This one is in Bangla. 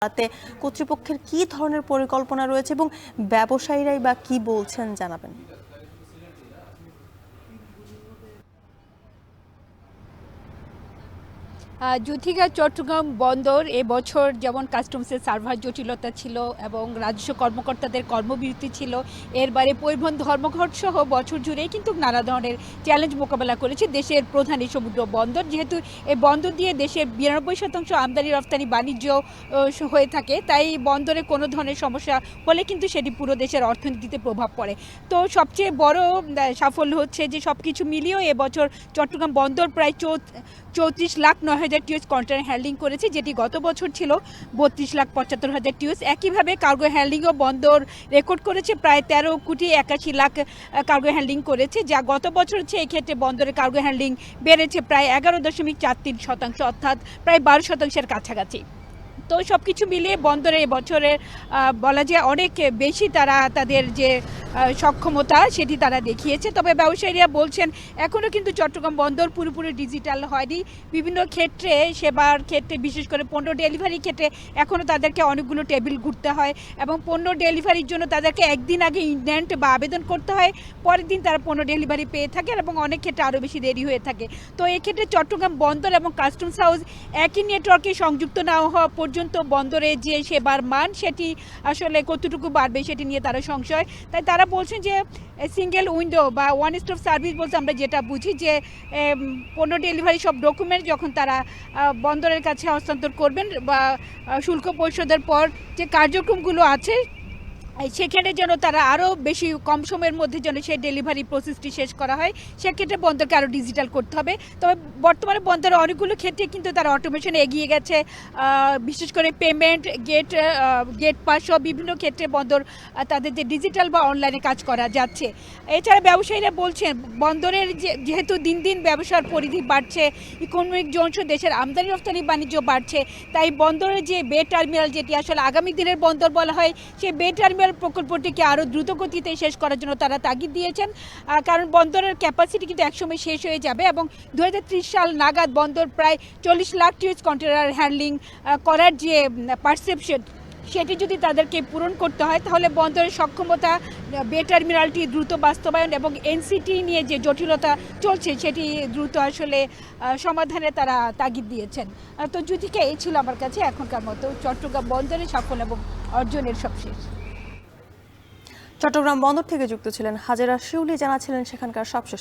তাতে কর্তৃপক্ষের কি ধরনের পরিকল্পনা রয়েছে এবং ব্যবসায়ীরাই বা কি বলছেন জানাবেন। জুথিকা চট্টগ্রাম বন্দর এবছর যেমন কাস্টমসের সার্ভার জটিলতা ছিল এবং রাজস্ব কর্মকর্তাদের কর্মবিরতি ছিল, এর বাইরে পরিবহন ধর্মঘট সহ বছর জুড়েই কিন্তু নানা ধরনের চ্যালেঞ্জ মোকাবেলা করেছে দেশের প্রধান এই সমুদ্র বন্দর। যেহেতু এই বন্দর দিয়ে দেশের 92% আমদানি রপ্তানি বাণিজ্য হয়ে থাকে, তাই বন্দরে কোনো ধরনের সমস্যা হলে কিন্তু সেটি পুরো দেশের অর্থনীতিতে প্রভাব পড়ে। তো সবচেয়ে বড় সাফল্য হচ্ছে যে সব কিছু মিলিয়েও এবছর চট্টগ্রাম বন্দর প্রায় 34,09,000 টিউস কন্টেনার হ্যান্ডলিং করেছে, যেটি গত বছর ছিল 32,75,000 টিউস। একইভাবে কার্গো হ্যান্ডলিংও বন্দর রেকর্ড করেছে, প্রায় 13,81,00,000 কার্গো হ্যান্ডলিং করেছে, যা গত বছর হচ্ছে এক্ষেত্রে বন্দরে কার্গো হ্যান্ডলিং বেড়েছে প্রায় 11.43%, অর্থাৎ প্রায় 12%-এর কাছাকাছি। তো সব কিছু মিলিয়ে বন্দরে এবছরের বলা যায় অনেক বেশি তারা তাদের যে সক্ষমতা সেটি তারা দেখিয়েছে। তবে ব্যবসায়ীরা বলছেন এখনও কিন্তু চট্টগ্রাম বন্দর পুরোপুরি ডিজিটাল হয়নি। বিভিন্ন ক্ষেত্রে, সেবার ক্ষেত্রে, বিশেষ করে পণ্য ডেলিভারির ক্ষেত্রে এখনও তাদেরকে অনেকগুলো টেবিল ঘুরতে হয় এবং পণ্য ডেলিভারির জন্য তাদেরকে একদিন আগে ইনড্যান্ট বা আবেদন করতে হয়, পরের দিন তারা পণ্য ডেলিভারি পেয়ে থাকে এবং অনেক ক্ষেত্রে আরও বেশি দেরি হয়ে থাকে। তো এক্ষেত্রে চট্টগ্রাম বন্দর এবং কাস্টমস হাউস একই নেটওয়ার্কে সংযুক্ত না হওয়া পর্যন্ত বন্দরে যে সেবার মান সেটি আসলে কতটুকু বাড়বে সেটি নিয়ে তারা সংশয়। তাই তারা বলছেন যে সিঙ্গেল উইন্ডো বা ওয়ান স্টপ সার্ভিস বলতে আমরা যেটা বুঝি যে পণ্য ডেলিভারি সব ডকুমেন্ট যখন তারা বন্দরের কাছে হস্তান্তর করবেন বা শুল্ক পরিশোধের পর যে কার্যক্রমগুলো আছে সেখানে যেন তারা আরও বেশি কম সময়ের মধ্যে যেন সেই ডেলিভারি প্রসেসটি শেষ করা হয়, সেক্ষেত্রে বন্দরকে আরও ডিজিটাল করতে হবে। তবে বর্তমানে বন্দরে অনেকগুলো ক্ষেত্রে কিন্তু তারা অটোমেশনে এগিয়ে গেছে, বিশেষ করে পেমেন্ট, গেট পাস সহ বিভিন্ন ক্ষেত্রে বন্দর তাদের যে ডিজিটাল বা অনলাইনে কাজ করা যাচ্ছে। এছাড়া ব্যবসায়ীরা বলছেন বন্দরের যেহেতু দিন দিন ব্যবসার পরিধি বাড়ছে, ইকোনমিক জোন দেশের আমদানি রপ্তানি বাণিজ্য বাড়ছে, তাই বন্দরের যে বে টার্মিনাল, যেটি আসলে আগামী দিনের বন্দর বলা হয়, সেই বে টার্মিনাল প্রকল্পটিকে আরও দ্রুত গতিতে শেষ করার জন্য তারা তাগিদ দিয়েছেন। কারণ বন্দরের ক্যাপাসিটি কিন্তু একসময় শেষ হয়ে যাবে এবং 2030 সাল নাগাদ বন্দর প্রায় 40 লাখ টিউস কন্টেনার হ্যান্ডলিং করার যে পারসেপশন, সেটি যদি তাদেরকে পূরণ করতে হয় তাহলে বন্দরের সক্ষমতা, বে টার্মিনালটি দ্রুত বাস্তবায়ন এবং এনসিটি নিয়ে যে জটিলতা চলছে সেটি দ্রুত আসলে সমাধানে তারা তাগিদ দিয়েছেন। তো জ্যোতিকা, এই ছিল আমার কাছে এখনকার মতো চট্টগ্রাম বন্দরের সাফল্য এবং অর্জনের সবশেষ। চট্টগ্রাম বন্দর থেকে যুক্ত ছিলেন হাজেরা শিউলি, জানাচ্ছিলেন সেখানকার সবশেষ।